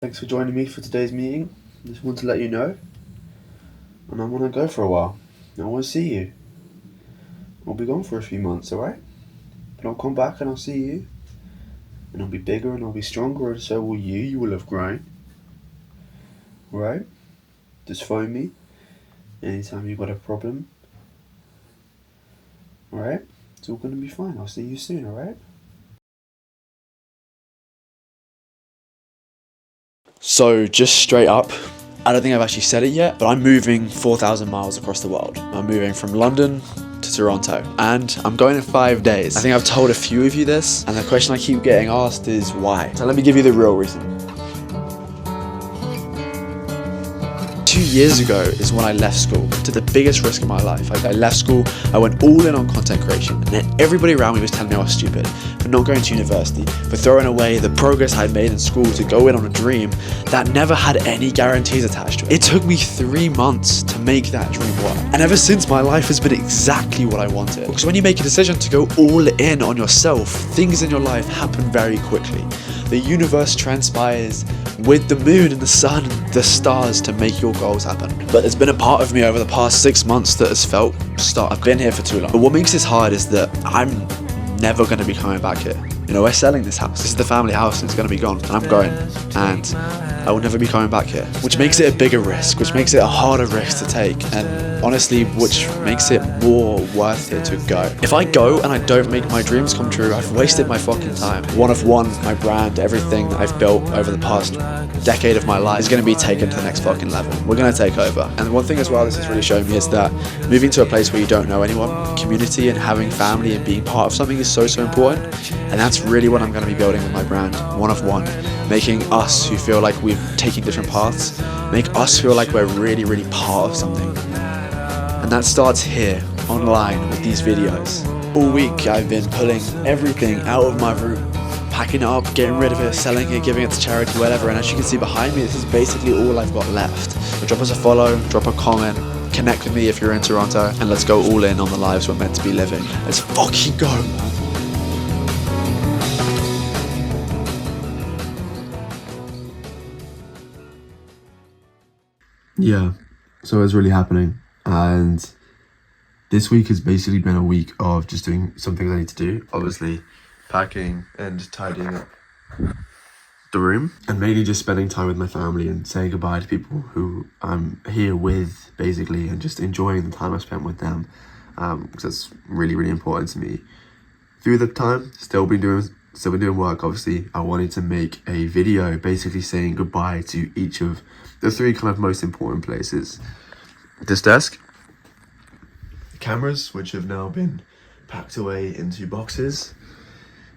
Thanks for joining me for today's meeting. Just want to let you know, and I want to go for a while. I want to see you. I'll be gone for a few months, alright? But I'll come back and I'll see you, and I'll be bigger and I'll be stronger, and so will you. You will have grown. Alright? Just phone me anytime you've got a problem. Alright? It's all gonna be fine. I'll see you soon, alright? So, just straight up, I don't think I've actually said it yet, but I'm moving 4,000 miles across the world. I'm moving from London to Toronto, and I'm going in 5 days. I think I've told a few of you this, and the question I keep getting asked is why? So let me give you the real reason. 2 years ago is when I left school, took the biggest risk of my life. I left school, I went all in on content creation, and then everybody around me was telling me I was stupid for not going to university, for throwing away the progress I'd made in school to go in on a dream that never had any guarantees attached to it. It took me 3 months to make that dream work. And ever since, my life has been exactly what I wanted. Because when you make a decision to go all in on yourself, things in your life happen very quickly. The universe transpires with the moon and the sun and the stars to make your goals happen. But there's been a part of me over the past 6 months that has felt stuck. I've been here for too long. But what makes this hard is that I'm never going to be coming back here. You know, we're selling this house. This is the family house and it's going to be gone. And I'm going. And I will never be coming back here. Which makes it a bigger risk, which makes it a harder risk to take. And honestly, which makes it more worth it to go. If I go and I don't make my dreams come true, I've wasted my fucking time. OneofOne, my brand, everything that I've built over the past decade of my life is going to be taken to the next fucking level. We're going to take over. And one thing as well this has really shown me is that moving to a place where you don't know anyone, community and having family and being part of something is so important. And that's really what I'm going to be building with my brand, OneofOne. Making us who feel like we're taking different paths, make us feel like we're really, really part of something. And that starts here, online, with these videos. All week I've been pulling everything out of my room, packing it up, getting rid of it, selling it, giving it to charity, whatever. And as you can see behind me, this is basically all I've got left. So drop us a follow, drop a comment, connect with me if you're in Toronto, and let's go all in on the lives we're meant to be living. Let's fucking go, man. Yeah, so it's really happening, and this week has basically been a week of just doing some things I need to do. Obviously, packing and tidying up the room, and mainly just spending time with my family and saying goodbye to people who I'm here with, basically, and just enjoying the time I spent with them, because that's really, really important to me. Through the time, still been doing work. Obviously, I wanted to make a video basically saying goodbye to each of the 3 kind of most important places. This desk, cameras, which have now been packed away into boxes,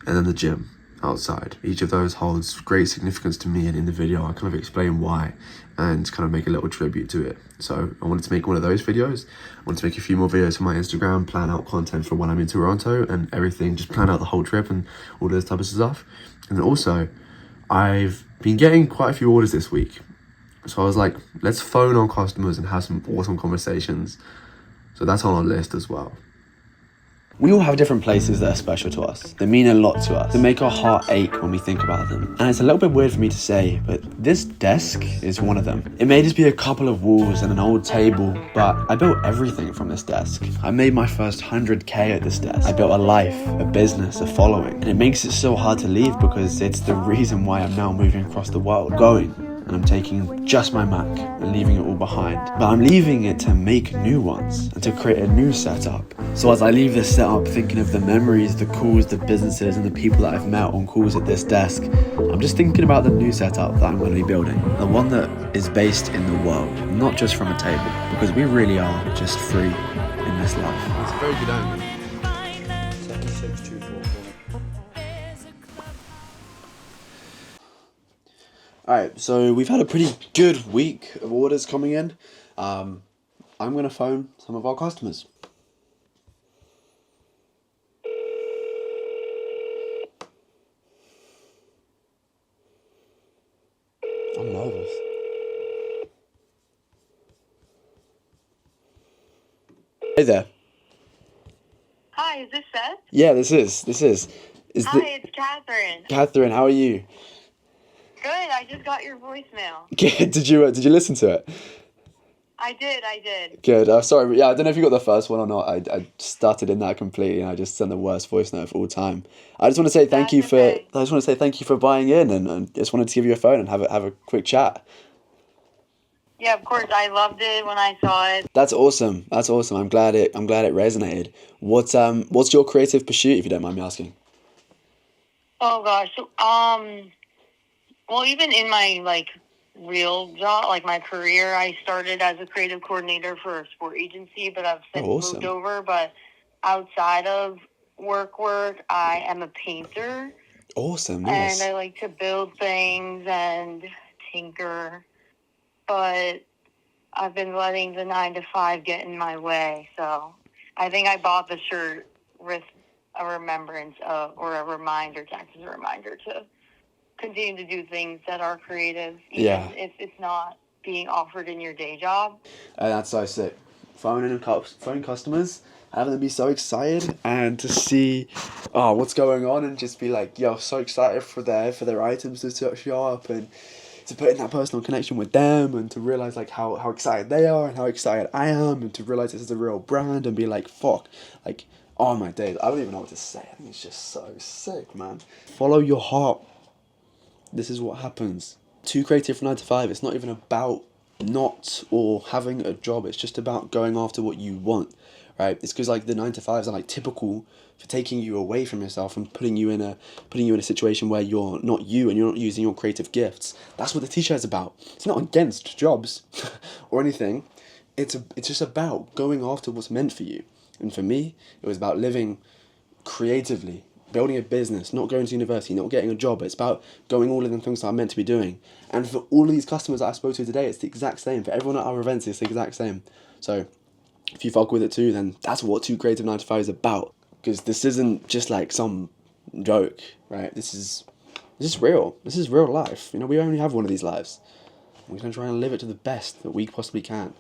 and then the gym outside. Each of those holds great significance to me, and in the video I kind of explain why and kind of make a little tribute to it. So I wanted to make one of those videos. I wanted to make a few more videos for my Instagram, plan out content for when I'm in Toronto and everything, just plan out the whole trip and all this type of stuff. And also, I've been getting quite a few orders this week. So I was like, let's phone on customers and have some awesome conversations. So that's on our list as well. We all have different places that are special to us, that mean a lot to us, that make our heart ache when we think about them. And it's a little bit weird for me to say, but this desk is one of them. It may just be a couple of walls and an old table, but I built everything from this desk. I made my first 100K at this desk. I built a life, a business, a following. And it makes it so hard to leave because it's the reason why I'm now moving across the world, going. And I'm taking just my Mac and leaving it all behind. But I'm leaving it to make new ones and to create a new setup. So as I leave this setup, thinking of the memories, the calls, the businesses and the people that I've met on calls at this desk, I'm just thinking about the new setup that I'm going to be building. The one that is based in the world, not just from a table, because we really are just free in this life. It's a very good angle. Alright, so we've had a pretty good week of orders coming in. I'm going to phone some of our customers. I'm nervous. Hey there. Hi, is this Seth? Yeah, this is. Hi, it's Catherine. Catherine, how are you? Good. I just got your voicemail. Did you listen to it? I did. Good. Sorry, but yeah, I don't know if you got the first one or not. I started in that completely, and I just sent the worst voice note of all time. I just want to say thank you for. okay. I just want to say thank you for buying in, and just wanted to give you a phone and have a quick chat. Yeah, of course. I loved it when I saw it. That's awesome. I'm glad it resonated. What's your creative pursuit, if you don't mind me asking? Oh gosh. So, well, even in my real job, like my career, I started as a creative coordinator for a sport agency, but I've since awesome. moved over. But outside of work, I am a painter. Awesome, nice. And I like to build things and tinker. But I've been letting the 9-to-5 get in my way. So I think I bought the shirt with a remembrance of, or a reminder to act as a reminder to continue to do things that are creative, even if it's not being offered in your day job. That's so sick. Phone customers, having them be so excited, and to see what's going on, and just be like, yo, so excited for their items to show up, and to put in that personal connection with them, and to realize like how excited they are and how excited I am, and to realize this is a real brand, and be like, fuck, like, oh my days, I don't even know what to say. I think it's just so sick, man. Follow your heart. This is what happens. Too creative for 9-to-5. It's not even about not or having a job. It's just about going after what you want, right? It's because like the 9-to-5s are like typical for taking you away from yourself and putting you in a situation where you're not you and you're not using your creative gifts. That's what the t-shirt is about. It's not against jobs or anything. It's just about going after what's meant for you. And for me, it was about living creatively, building a business, not going to university, not getting a job. It's about going all of the things that I'm meant to be doing. And for all of these customers that I spoke to today, it's the exact same. For everyone at our events, it's the exact same. So if you fuck with it too, then that's what Too Creative 9-to-5 is about. Because this isn't just like some joke, right? This is real. This is real life. You know, we only have one of these lives. We're going to try and live it to the best that we possibly can.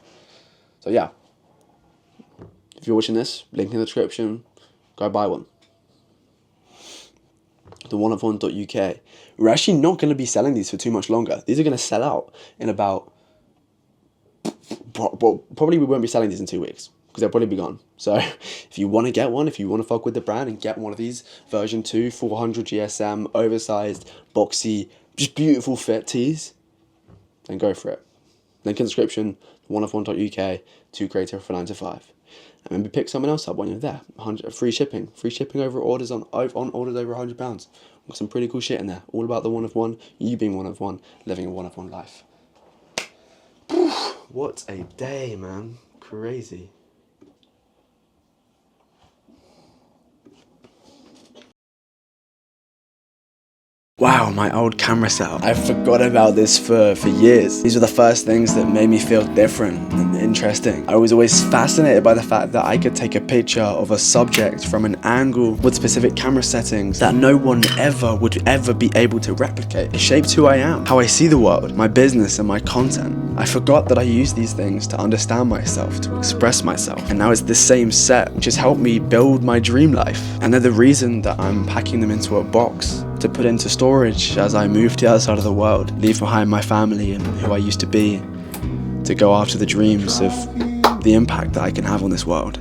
So yeah, if you're watching this, link in the description, go buy one. The OneofOne.uk. We're actually not going to be selling these for too much longer. These are going to sell out in about... Probably we won't be selling these in 2 weeks, because they'll probably be gone. So if you want to get one, if you want to fuck with the brand and get one of these version 2, 400 GSM, oversized, boxy, just beautiful fit tees, then go for it. Link in the description, OneofOne.uk, Too Creative for 9-to-5. And maybe pick someone else up when you're there. Free shipping over orders on orders over £100. Got some pretty cool shit in there. All about the OneofOne, you being OneofOne, living a OneofOne life. What a day, man. Crazy. Wow, my old camera setup. I forgot about this for years. These were the first things that made me feel different and interesting. I was always fascinated by the fact that I could take a picture of a subject from an angle with specific camera settings that no one would ever be able to replicate. It shaped who I am, how I see the world, my business and my content. I forgot that I use these things to understand myself, to express myself. And now it's the same set which has helped me build my dream life. And they're the reason that I'm packing them into a box to put into storage as I move to the other side of the world, leave behind my family and who I used to be, to go after the dreams of the impact that I can have on this world.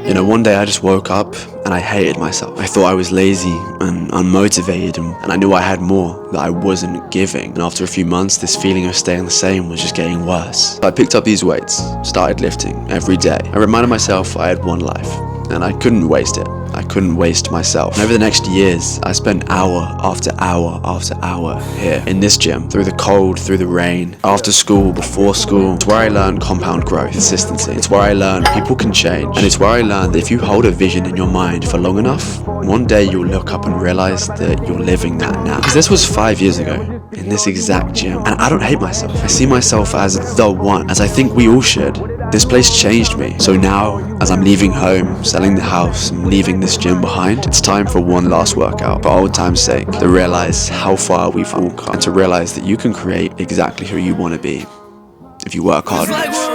You know, one day I just woke up and I hated myself. I thought I was lazy and unmotivated, and I knew I had more that I wasn't giving. And after a few months, this feeling of staying the same was just getting worse. So I picked up these weights, started lifting every day. I reminded myself I had one life, and I couldn't waste it. I couldn't waste myself. And over the next years, I spent hour after hour after hour here in this gym, through the cold, through the rain, after school, before school. It's where I learned compound growth, consistency. It's where I learned people can change. And it's where I learned that if you hold a vision in your mind for long enough, one day you'll look up and realize that you're living that now. Because this was 5 years ago, in this exact gym. And I don't hate myself. I see myself as the one, as I think we all should. This place changed me. So now, as I'm leaving home, selling the house, and leaving this gym behind, it's time for one last workout, for old time's sake, to realize how far we've all come, and to realize that you can create exactly who you want to be if you work hard enough.